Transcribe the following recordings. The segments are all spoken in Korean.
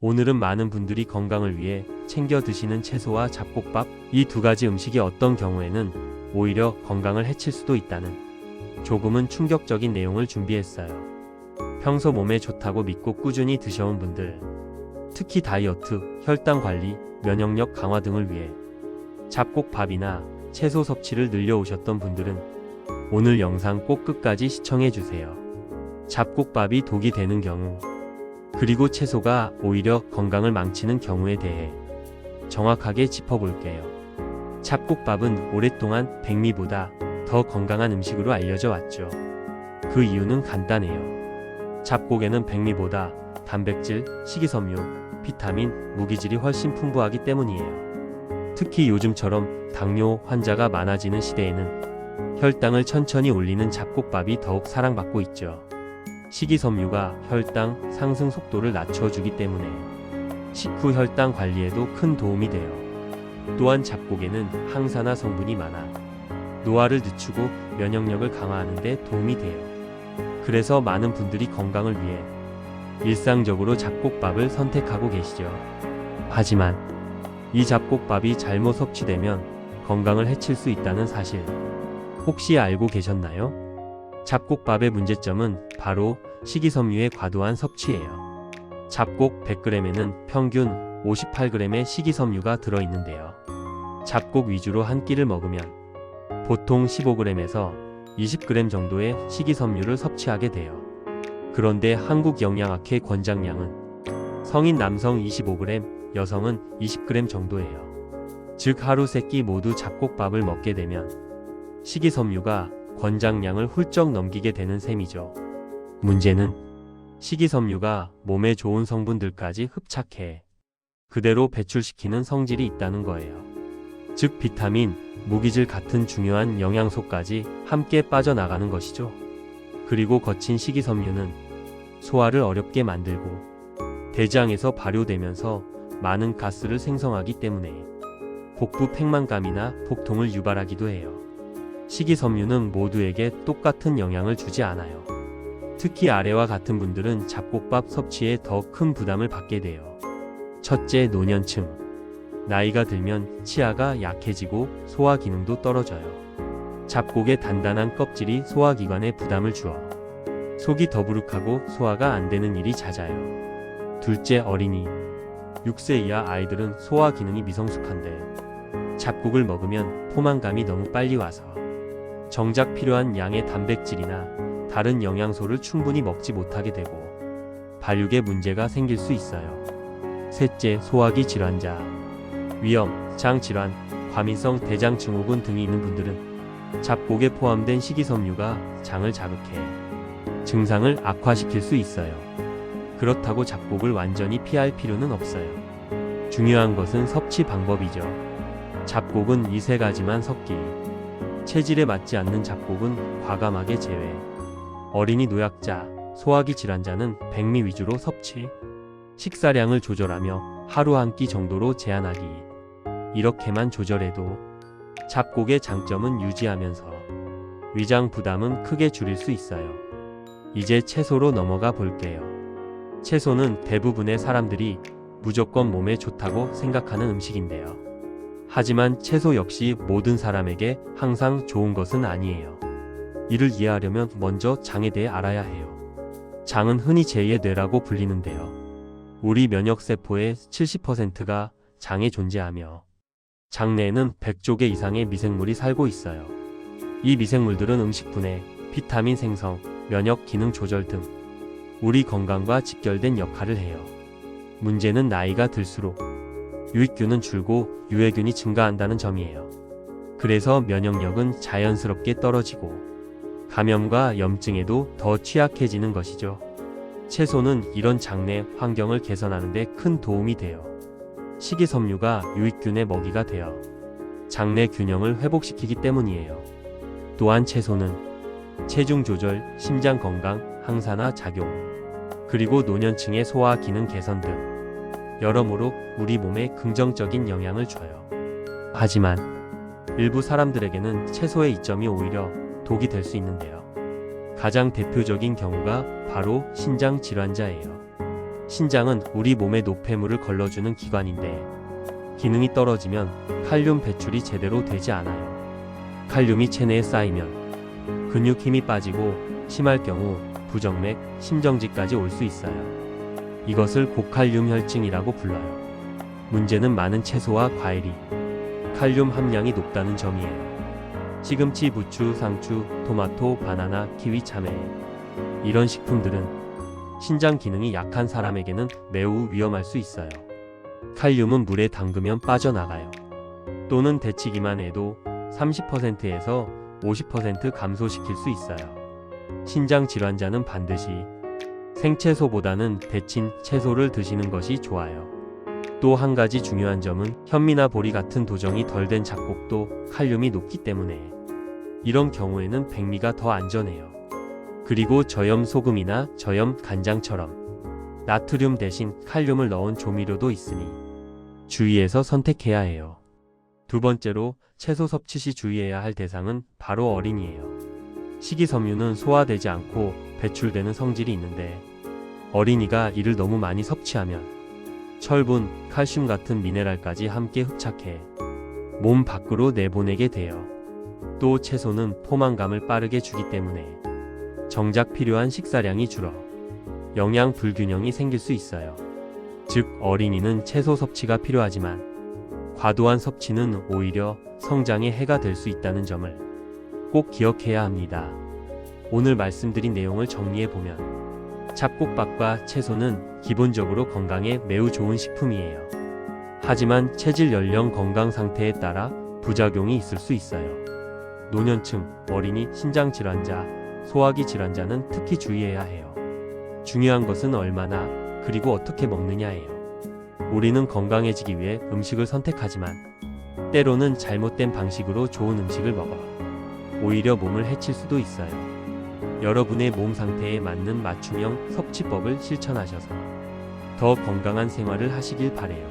오늘은 많은 분들이 건강을 위해 챙겨 드시는 채소와 잡곡밥, 이 두 가지 음식이 어떤 경우에는 오히려 건강을 해칠 수도 있다는 조금은 충격적인 내용을 준비했어요. 평소 몸에 좋다고 믿고 꾸준히 드셔온 분들, 특히 다이어트, 혈당 관리, 면역력 강화 등을 위해 잡곡밥이나 채소 섭취를 늘려오셨던 분들은 오늘 영상 꼭 끝까지 시청해주세요. 잡곡밥이 독이 되는 경우, 그리고 채소가 오히려 건강을 망치는 경우에 대해 정확하게 짚어볼게요. 잡곡밥은 오랫동안 백미보다 더 건강한 음식으로 알려져 왔죠. 그 이유는 간단해요. 잡곡에는 백미보다 단백질, 식이섬유, 비타민, 무기질이 훨씬 풍부하기 때문이에요. 특히 요즘처럼 당뇨 환자가 많아지는 시대에는 혈당을 천천히 올리는 잡곡밥이 더욱 사랑받고 있죠. 식이섬유가 혈당 상승 속도를 낮춰주기 때문에 식후 혈당 관리에도 큰 도움이 돼요. 또한 잡곡에는 항산화 성분이 많아 노화를 늦추고 면역력을 강화하는 데 도움이 돼요. 그래서 많은 분들이 건강을 위해 일상적으로 잡곡밥을 선택하고 계시죠. 하지만 이 잡곡밥이 잘못 섭취되면 건강을 해칠 수 있다는 사실 혹시 알고 계셨나요? 잡곡밥의 문제점은 바로 식이섬유의 과도한 섭취예요. 잡곡 100g에는 평균 58g의 식이섬유가 들어있는데요. 잡곡 위주로 한 끼를 먹으면 보통 15g에서 20g 정도의 식이섬유를 섭취하게 돼요. 그런데 한국영양학회 권장량은 성인 남성 25g, 여성은 20g 정도예요. 즉 하루 3끼 모두 잡곡밥을 먹게 되면 식이섬유가 권장량을 훌쩍 넘기게 되는 셈이죠. 문제는 식이섬유가 몸에 좋은 성분들까지 흡착해 그대로 배출시키는 성질이 있다는 거예요. 즉 비타민, 무기질 같은 중요한 영양소까지 함께 빠져나가는 것이죠. 그리고 거친 식이섬유는 소화를 어렵게 만들고 대장에서 발효되면서 많은 가스를 생성하기 때문에 복부 팽만감이나 복통을 유발하기도 해요. 식이섬유는 모두에게 똑같은 영향을 주지 않아요. 특히 아래와 같은 분들은 잡곡밥 섭취에 더 큰 부담을 받게 돼요. 첫째, 노년층. 나이가 들면 치아가 약해지고 소화 기능도 떨어져요. 잡곡의 단단한 껍질이 소화기관에 부담을 주어 속이 더부룩하고 소화가 안 되는 일이 잦아요. 둘째, 어린이. 6세 이하 아이들은 소화 기능이 미성숙한데 잡곡을 먹으면 포만감이 너무 빨리 와서 정작 필요한 양의 단백질이나 다른 영양소를 충분히 먹지 못하게 되고 발육에 문제가 생길 수 있어요. 셋째, 소화기 질환자. 위염, 장질환, 과민성 대장증후군 등이 있는 분들은 잡곡에 포함된 식이섬유가 장을 자극해 증상을 악화시킬 수 있어요. 그렇다고 잡곡을 완전히 피할 필요는 없어요. 중요한 것은 섭취 방법이죠. 잡곡은 이 세 가지만 섞기. 체질에 맞지 않는 잡곡은 과감하게 제외. 어린이, 노약자, 소화기 질환자는 백미 위주로 섭취. 식사량을 조절하며 하루 한 끼 정도로 제한하기. 이렇게만 조절해도 잡곡의 장점은 유지하면서 위장 부담은 크게 줄일 수 있어요. 이제 채소로 넘어가 볼게요. 채소는 대부분의 사람들이 무조건 몸에 좋다고 생각하는 음식인데요. 하지만 채소 역시 모든 사람에게 항상 좋은 것은 아니에요. 이를 이해하려면 먼저 장에 대해 알아야 해요. 장은 흔히 제2의 뇌라고 불리는데요. 우리 면역세포의 70%가 장에 존재하며 장내에는 100조 개 이상의 미생물이 살고 있어요. 이 미생물들은 음식 분해, 비타민 생성, 면역 기능 조절 등 우리 건강과 직결된 역할을 해요. 문제는 나이가 들수록 유익균은 줄고 유해균이 증가한다는 점이에요. 그래서 면역력은 자연스럽게 떨어지고 감염과 염증에도 더 취약해지는 것이죠. 채소는 이런 장내 환경을 개선하는 데 큰 도움이 돼요. 식이섬유가 유익균의 먹이가 되어 장내 균형을 회복시키기 때문이에요. 또한 채소는 체중 조절, 심장 건강, 항산화 작용, 그리고 노년층의 소화 기능 개선 등 여러모로 우리 몸에 긍정적인 영향을 줘요. 하지만 일부 사람들에게는 채소의 이점이 오히려 독이 될 수 있는데요. 가장 대표적인 경우가 바로 신장 질환자예요. 신장은 우리 몸에 노폐물을 걸러주는 기관인데 기능이 떨어지면 칼륨 배출이 제대로 되지 않아요. 칼륨이 체내에 쌓이면 근육 힘이 빠지고 심할 경우 부정맥, 심정지까지 올 수 있어요. 이것을 고칼륨 혈증이라고 불러요. 문제는 많은 채소와 과일이 칼륨 함량이 높다는 점이에요. 시금치, 부추, 상추, 토마토, 바나나, 키위, 참외. 이런 식품들은 신장 기능이 약한 사람에게는 매우 위험할 수 있어요. 칼륨은 물에 담그면 빠져나가요. 또는 데치기만 해도 30%에서 50% 감소시킬 수 있어요. 신장 질환자는 반드시 생채소보다는 데친 채소를 드시는 것이 좋아요. 또 한 가지 중요한 점은 현미나 보리 같은 도정이 덜 된 잡곡도 칼륨이 높기 때문에 이런 경우에는 백미가 더 안전해요. 그리고 저염 소금이나 저염 간장처럼 나트륨 대신 칼륨을 넣은 조미료도 있으니 주의해서 선택해야 해요. 두 번째로 채소 섭취 시 주의해야 할 대상은 바로 어린이예요. 식이섬유는 소화되지 않고 배출되는 성질이 있는데 어린이가 이를 너무 많이 섭취하면 철분, 칼슘 같은 미네랄까지 함께 흡착해 몸 밖으로 내보내게 돼요. 또 채소는 포만감을 빠르게 주기 때문에 정작 필요한 식사량이 줄어 영양 불균형이 생길 수 있어요. 즉 어린이는 채소 섭취가 필요하지만 과도한 섭취는 오히려 성장에 해가 될 수 있다는 점을 꼭 기억해야 합니다. 오늘 말씀드린 내용을 정리해보면 잡곡밥과 채소는 기본적으로 건강에 매우 좋은 식품이에요. 하지만 체질, 연령, 건강 상태에 따라 부작용이 있을 수 있어요. 노년층, 어린이, 신장질환자, 소화기 질환자는 특히 주의해야 해요. 중요한 것은 얼마나 그리고 어떻게 먹느냐예요. 우리는 건강해지기 위해 음식을 선택하지만 때로는 잘못된 방식으로 좋은 음식을 먹어 오히려 몸을 해칠 수도 있어요. 여러분의 몸 상태에 맞는 맞춤형 섭취법을 실천하셔서 더 건강한 생활을 하시길 바래요.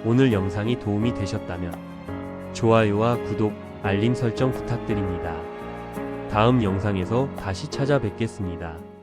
오늘 영상이 도움이 되셨다면 좋아요와 구독, 알림 설정 부탁드립니다. 다음 영상에서 다시 찾아뵙겠습니다.